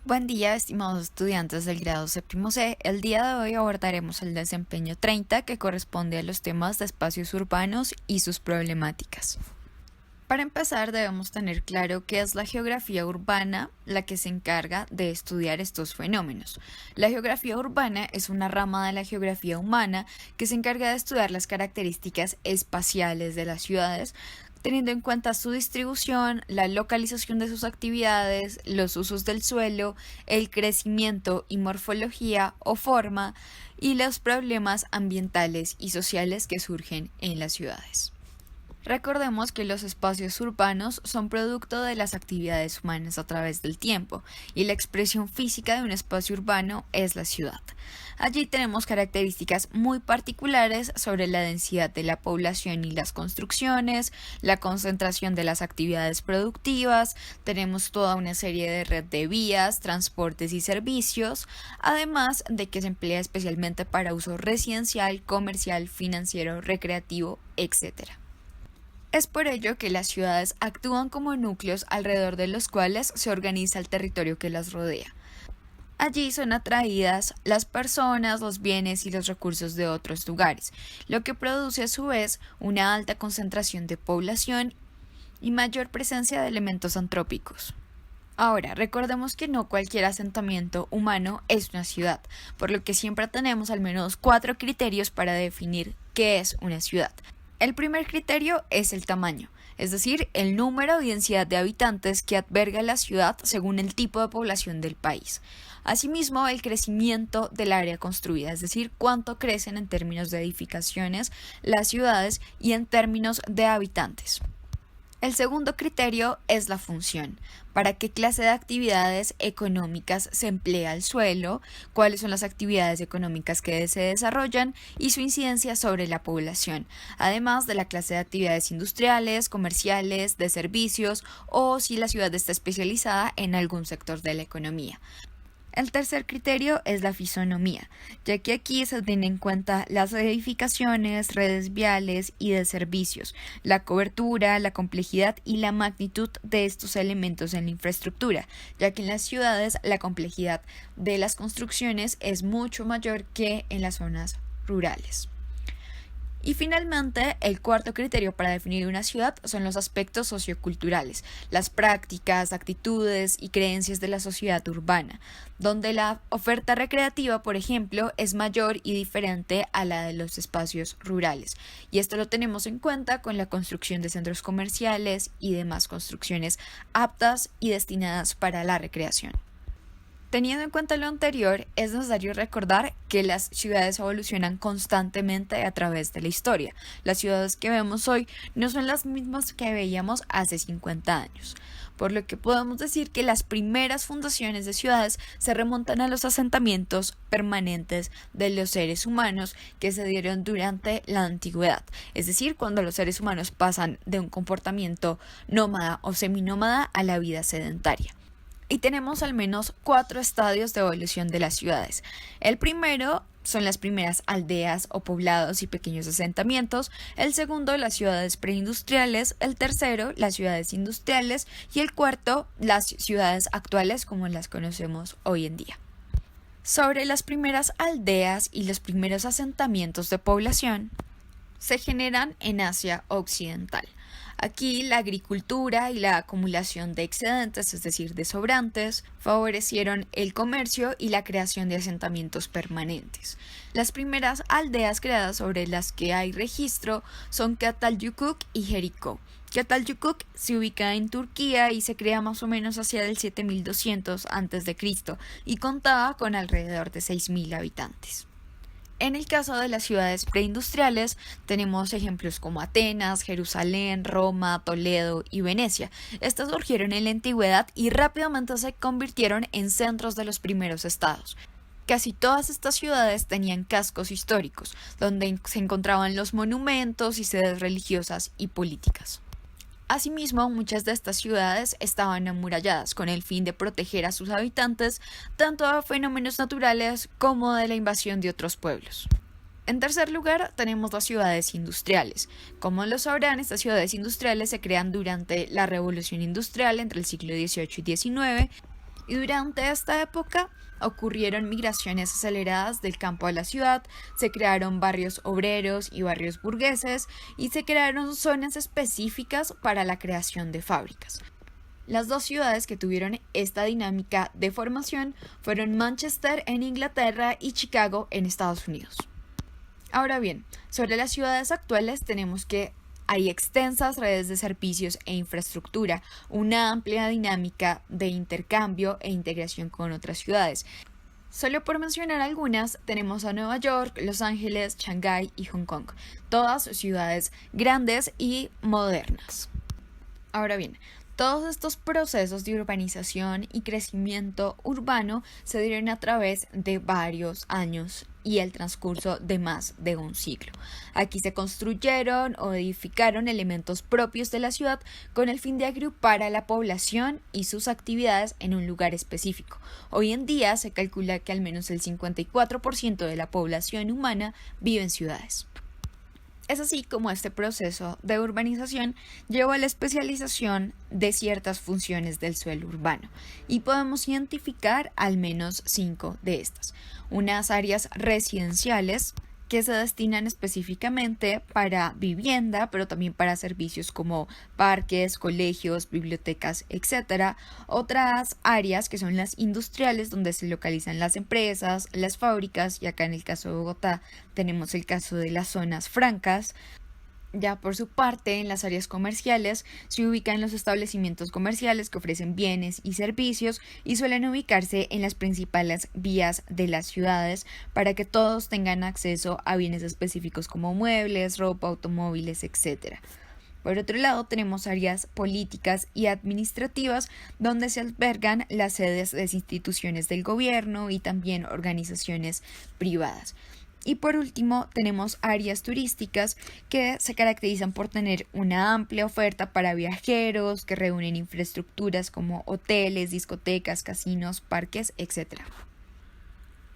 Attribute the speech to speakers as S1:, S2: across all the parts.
S1: Buen día, estimados estudiantes del grado séptimo C. El día de hoy abordaremos el desempeño 30, que corresponde a los temas de espacios urbanos y sus problemáticas. Para empezar, debemos tener claro qué es la geografía urbana, la que se encarga de estudiar estos fenómenos. La geografía urbana es una rama de la geografía humana que se encarga de estudiar las características espaciales de las ciudades, teniendo en cuenta su distribución, la localización de sus actividades, los usos del suelo, el crecimiento y morfología o forma, y los problemas ambientales y sociales que surgen en las ciudades. Recordemos que los espacios urbanos son producto de las actividades humanas a través del tiempo, y la expresión física de un espacio urbano es la ciudad. Allí tenemos características muy particulares sobre la densidad de la población y las construcciones, la concentración de las actividades productivas, tenemos toda una serie de red de vías, transportes y servicios, además de que se emplea especialmente para uso residencial, comercial, financiero, recreativo, etc. Es por ello que las ciudades actúan como núcleos alrededor de los cuales se organiza el territorio que las rodea. Allí son atraídas las personas, los bienes y los recursos de otros lugares, lo que produce a su vez una alta concentración de población y mayor presencia de elementos antrópicos. Ahora, recordemos que no cualquier asentamiento humano es una ciudad, por lo que siempre tenemos al menos 4 criterios para definir qué es una ciudad. El primer criterio es el tamaño, es decir, el número y densidad de habitantes que alberga la ciudad según el tipo de población del país. Asimismo, el crecimiento del área construida, es decir, cuánto crecen en términos de edificaciones las ciudades y en términos de habitantes. El segundo criterio es la función. ¿Para qué clase de actividades económicas se emplea el suelo? ¿Cuáles son las actividades económicas que se desarrollan y su incidencia sobre la población? Además de la clase de actividades industriales, comerciales, de servicios o si la ciudad está especializada en algún sector de la economía. El tercer criterio es la fisonomía, ya que aquí se tienen en cuenta las edificaciones, redes viales y de servicios, la cobertura, la complejidad y la magnitud de estos elementos en la infraestructura, ya que en las ciudades la complejidad de las construcciones es mucho mayor que en las zonas rurales. Y finalmente, el cuarto criterio para definir una ciudad son los aspectos socioculturales, las prácticas, actitudes y creencias de la sociedad urbana, donde la oferta recreativa, por ejemplo, es mayor y diferente a la de los espacios rurales. Y esto lo tenemos en cuenta con la construcción de centros comerciales y demás construcciones aptas y destinadas para la recreación. Teniendo en cuenta lo anterior, es necesario recordar que las ciudades evolucionan constantemente a través de la historia. Las ciudades que vemos hoy no son las mismas que veíamos hace 50 años, por lo que podemos decir que las primeras fundaciones de ciudades se remontan a los asentamientos permanentes de los seres humanos que se dieron durante la antigüedad, es decir, cuando los seres humanos pasan de un comportamiento nómada o seminómada a la vida sedentaria. Y tenemos al menos 4 estadios de evolución de las ciudades. El primero son las primeras aldeas o poblados y pequeños asentamientos, el segundo las ciudades preindustriales, el tercero las ciudades industriales y el cuarto las ciudades actuales como las conocemos hoy en día. Sobre las primeras aldeas y los primeros asentamientos de población, se generan en Asia Occidental. Aquí la agricultura y la acumulación de excedentes, es decir, de sobrantes, favorecieron el comercio y la creación de asentamientos permanentes. Las primeras aldeas creadas sobre las que hay registro son Catalyukuk y Jericó. Catalyukuk se ubica en Turquía y se crea más o menos hacia el 7200 a.C. y contaba con alrededor de 6000 habitantes. En el caso de las ciudades preindustriales, tenemos ejemplos como Atenas, Jerusalén, Roma, Toledo y Venecia. Estas surgieron en la antigüedad y rápidamente se convirtieron en centros de los primeros estados. Casi todas estas ciudades tenían cascos históricos, donde se encontraban los monumentos y sedes religiosas y políticas. Asimismo, muchas de estas ciudades estaban amuralladas con el fin de proteger a sus habitantes tanto a fenómenos naturales como de la invasión de otros pueblos. En tercer lugar, tenemos las ciudades industriales. Como lo sabrán, estas ciudades industriales se crean durante la Revolución Industrial entre el siglo XVIII y XIX Y durante esta época ocurrieron migraciones aceleradas del campo a la ciudad, se crearon barrios obreros y barrios burgueses y se crearon zonas específicas para la creación de fábricas. Las dos ciudades que tuvieron esta dinámica de formación fueron Manchester en Inglaterra y Chicago en Estados Unidos. Ahora bien, sobre las ciudades actuales tenemos que hay extensas redes de servicios e infraestructura, una amplia dinámica de intercambio e integración con otras ciudades. Solo por mencionar algunas, tenemos a Nueva York, Los Ángeles, Shanghái y Hong Kong, todas ciudades grandes y modernas. Ahora bien, todos estos procesos de urbanización y crecimiento urbano se dieron a través de varios años y el transcurso de más de un siglo. Aquí se construyeron o edificaron elementos propios de la ciudad con el fin de agrupar a la población y sus actividades en un lugar específico. Hoy en día se calcula que al menos el 54% de la población humana vive en ciudades. Es así como este proceso de urbanización llevó a la especialización de ciertas funciones del suelo urbano y podemos identificar al menos 5 de estas. Unas áreas residenciales que se destinan específicamente para vivienda, pero también para servicios como parques, colegios, bibliotecas, etc. Otras áreas que son las industriales, donde se localizan las empresas, las fábricas, y acá en el caso de Bogotá tenemos el caso de las zonas francas. Ya por su parte, en las áreas comerciales se ubican los establecimientos comerciales que ofrecen bienes y servicios y suelen ubicarse en las principales vías de las ciudades para que todos tengan acceso a bienes específicos como muebles, ropa, automóviles, etc. Por otro lado, tenemos áreas políticas y administrativas donde se albergan las sedes de instituciones del gobierno y también organizaciones privadas. Y por último, tenemos áreas turísticas que se caracterizan por tener una amplia oferta para viajeros, que reúnen infraestructuras como hoteles, discotecas, casinos, parques, etc.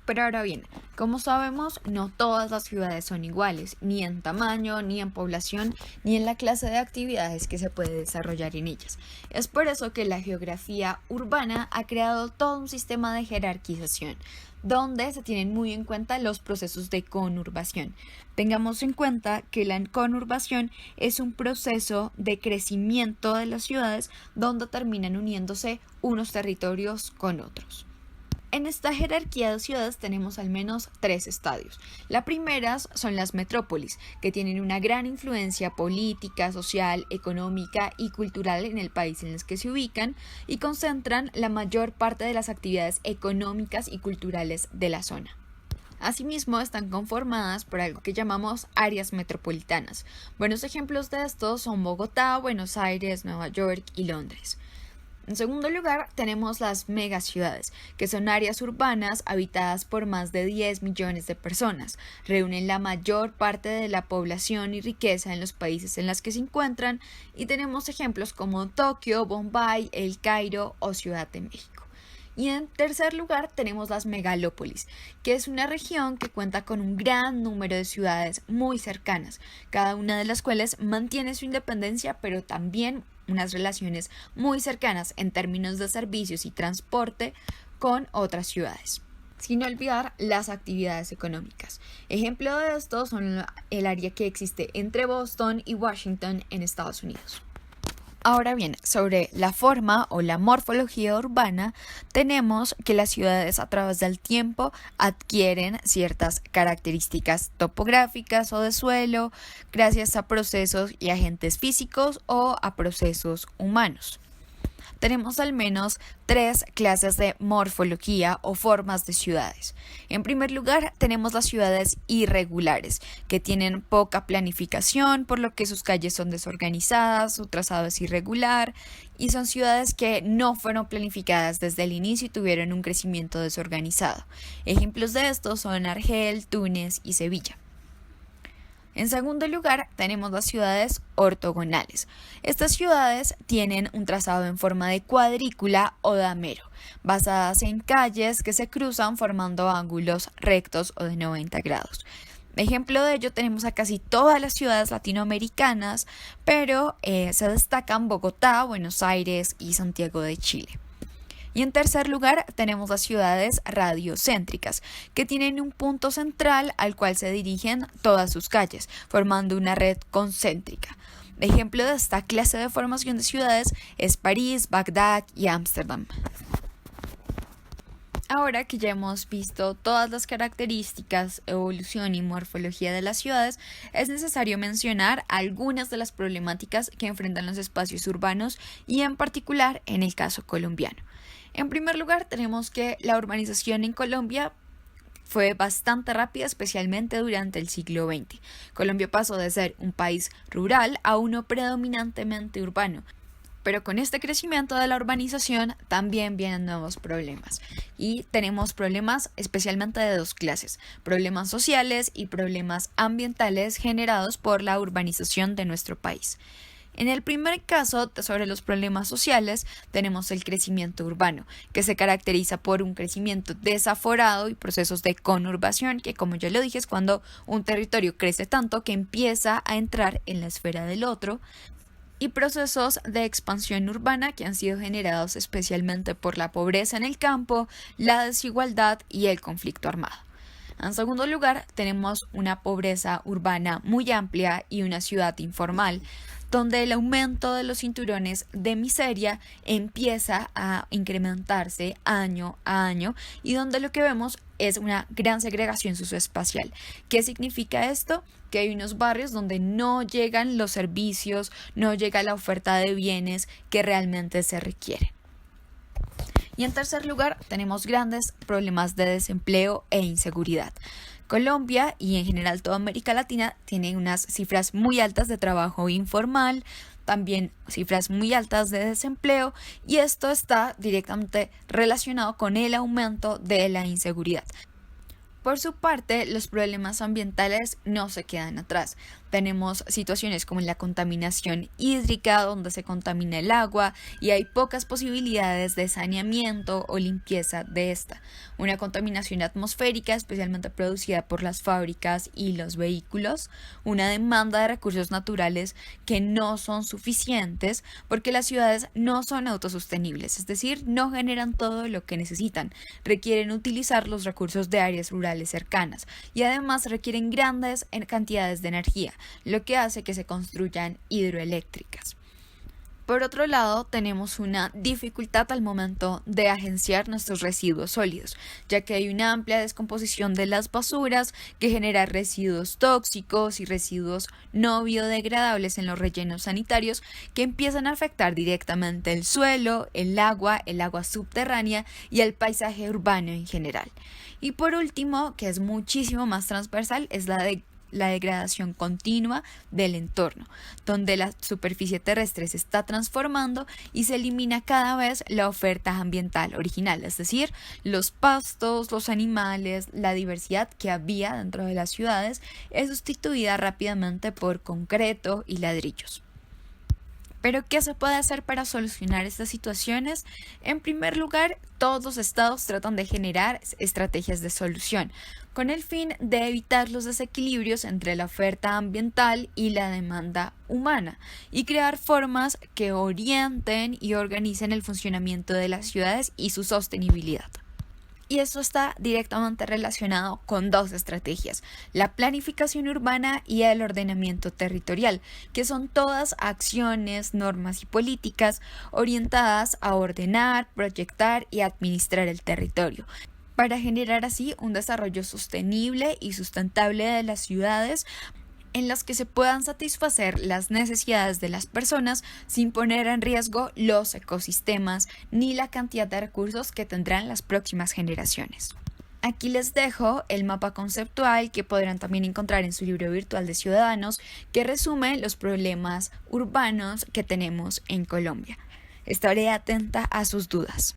S1: Pero ahora bien, como sabemos, no todas las ciudades son iguales, ni en tamaño, ni en población, ni en la clase de actividades que se puede desarrollar en ellas. Es por eso que la geografía urbana ha creado todo un sistema de jerarquización, donde se tienen muy en cuenta los procesos de conurbación. Tengamos en cuenta que la conurbación es un proceso de crecimiento de las ciudades donde terminan uniéndose unos territorios con otros. En esta jerarquía de ciudades tenemos al menos 3 estadios. La primera son las metrópolis, que tienen una gran influencia política, social, económica y cultural en el país en el que se ubican y concentran la mayor parte de las actividades económicas y culturales de la zona. Asimismo, están conformadas por algo que llamamos áreas metropolitanas. Buenos ejemplos de estos son Bogotá, Buenos Aires, Nueva York y Londres. En segundo lugar, tenemos las megaciudades, que son áreas urbanas habitadas por más de 10 millones de personas. Reúnen la mayor parte de la población y riqueza en los países en los que se encuentran y tenemos ejemplos como Tokio, Bombay, El Cairo o Ciudad de México. Y en tercer lugar tenemos las megalópolis, que es una región que cuenta con un gran número de ciudades muy cercanas, cada una de las cuales mantiene su independencia, pero también unas relaciones muy cercanas en términos de servicios y transporte con otras ciudades. Sin olvidar las actividades económicas. Ejemplo de esto son el área que existe entre Boston y Washington en Estados Unidos. Ahora bien, sobre la forma o la morfología urbana, tenemos que las ciudades a través del tiempo adquieren ciertas características topográficas o de suelo gracias a procesos y agentes físicos o a procesos humanos. Tenemos al menos 3 clases de morfología o formas de ciudades. En primer lugar, tenemos las ciudades irregulares, que tienen poca planificación, por lo que sus calles son desorganizadas, su trazado es irregular, y son ciudades que no fueron planificadas desde el inicio y tuvieron un crecimiento desorganizado. Ejemplos de estos son Argel, Túnez y Sevilla. En segundo lugar, tenemos las ciudades ortogonales. Estas ciudades tienen un trazado en forma de cuadrícula o damero, basadas en calles que se cruzan formando ángulos rectos o de 90 grados. Ejemplo de ello tenemos a casi todas las ciudades latinoamericanas, pero se destacan Bogotá, Buenos Aires y Santiago de Chile. Y en tercer lugar tenemos las ciudades radiocéntricas, que tienen un punto central al cual se dirigen todas sus calles, formando una red concéntrica. Ejemplo de esta clase de formación de ciudades es París, Bagdad y Ámsterdam. Ahora que ya hemos visto todas las características, evolución y morfología de las ciudades, es necesario mencionar algunas de las problemáticas que enfrentan los espacios urbanos y en particular en el caso colombiano. En primer lugar, tenemos que la urbanización en Colombia fue bastante rápida, especialmente durante el siglo XX. Colombia pasó de ser un país rural a uno predominantemente urbano. Pero con este crecimiento de la urbanización también vienen nuevos problemas. Y tenemos problemas especialmente de dos clases: problemas sociales y problemas ambientales generados por la urbanización de nuestro país. En el primer caso, sobre los problemas sociales, tenemos el crecimiento urbano, que se caracteriza por un crecimiento desaforado y procesos de conurbación, que como ya lo dije es cuando un territorio crece tanto que empieza a entrar en la esfera del otro, y procesos de expansión urbana que han sido generados especialmente por la pobreza en el campo, la desigualdad y el conflicto armado. En segundo lugar, tenemos una pobreza urbana muy amplia y una ciudad informal, donde el aumento de los cinturones de miseria empieza a incrementarse año a año y donde lo que vemos es una gran segregación socioespacial. ¿Qué significa esto? Que hay unos barrios donde no llegan los servicios, no llega la oferta de bienes que realmente se requieren. Y en tercer lugar, tenemos grandes problemas de desempleo e inseguridad. Colombia y en general toda América Latina tiene unas cifras muy altas de trabajo informal, también cifras muy altas de desempleo, y esto está directamente relacionado con el aumento de la inseguridad. Por su parte, los problemas ambientales no se quedan atrás. Tenemos situaciones como la contaminación hídrica, donde se contamina el agua y hay pocas posibilidades de saneamiento o limpieza de esta. Una contaminación atmosférica, especialmente producida por las fábricas y los vehículos. Una demanda de recursos naturales que no son suficientes porque las ciudades no son autosostenibles, es decir, no generan todo lo que necesitan. Requieren utilizar los recursos de áreas rurales cercanas y además requieren grandes cantidades de energía, lo que hace que se construyan hidroeléctricas. Por otro lado, tenemos una dificultad al momento de agenciar nuestros residuos sólidos, ya que hay una amplia descomposición de las basuras que genera residuos tóxicos y residuos no biodegradables en los rellenos sanitarios que empiezan a afectar directamente el suelo, el agua subterránea y el paisaje urbano en general. Y por último, que es muchísimo más transversal, es la degradación continua del entorno, donde la superficie terrestre se está transformando y se elimina cada vez la oferta ambiental original, es decir, los pastos, los animales, la diversidad que había dentro de las ciudades es sustituida rápidamente por concreto y ladrillos. ¿Pero qué se puede hacer para solucionar estas situaciones? En primer lugar, todos los estados tratan de generar estrategias de solución, con el fin de evitar los desequilibrios entre la oferta ambiental y la demanda humana, y crear formas que orienten y organicen el funcionamiento de las ciudades y su sostenibilidad. Y esto está directamente relacionado con dos estrategias: la planificación urbana y el ordenamiento territorial, que son todas acciones, normas y políticas orientadas a ordenar, proyectar y administrar el territorio, para generar así un desarrollo sostenible y sustentable de las ciudades, en las que se puedan satisfacer las necesidades de las personas sin poner en riesgo los ecosistemas ni la cantidad de recursos que tendrán las próximas generaciones. Aquí les dejo el mapa conceptual que podrán también encontrar en su libro virtual de Ciudadanos, que resume los problemas urbanos que tenemos en Colombia. Estaré atenta a sus dudas.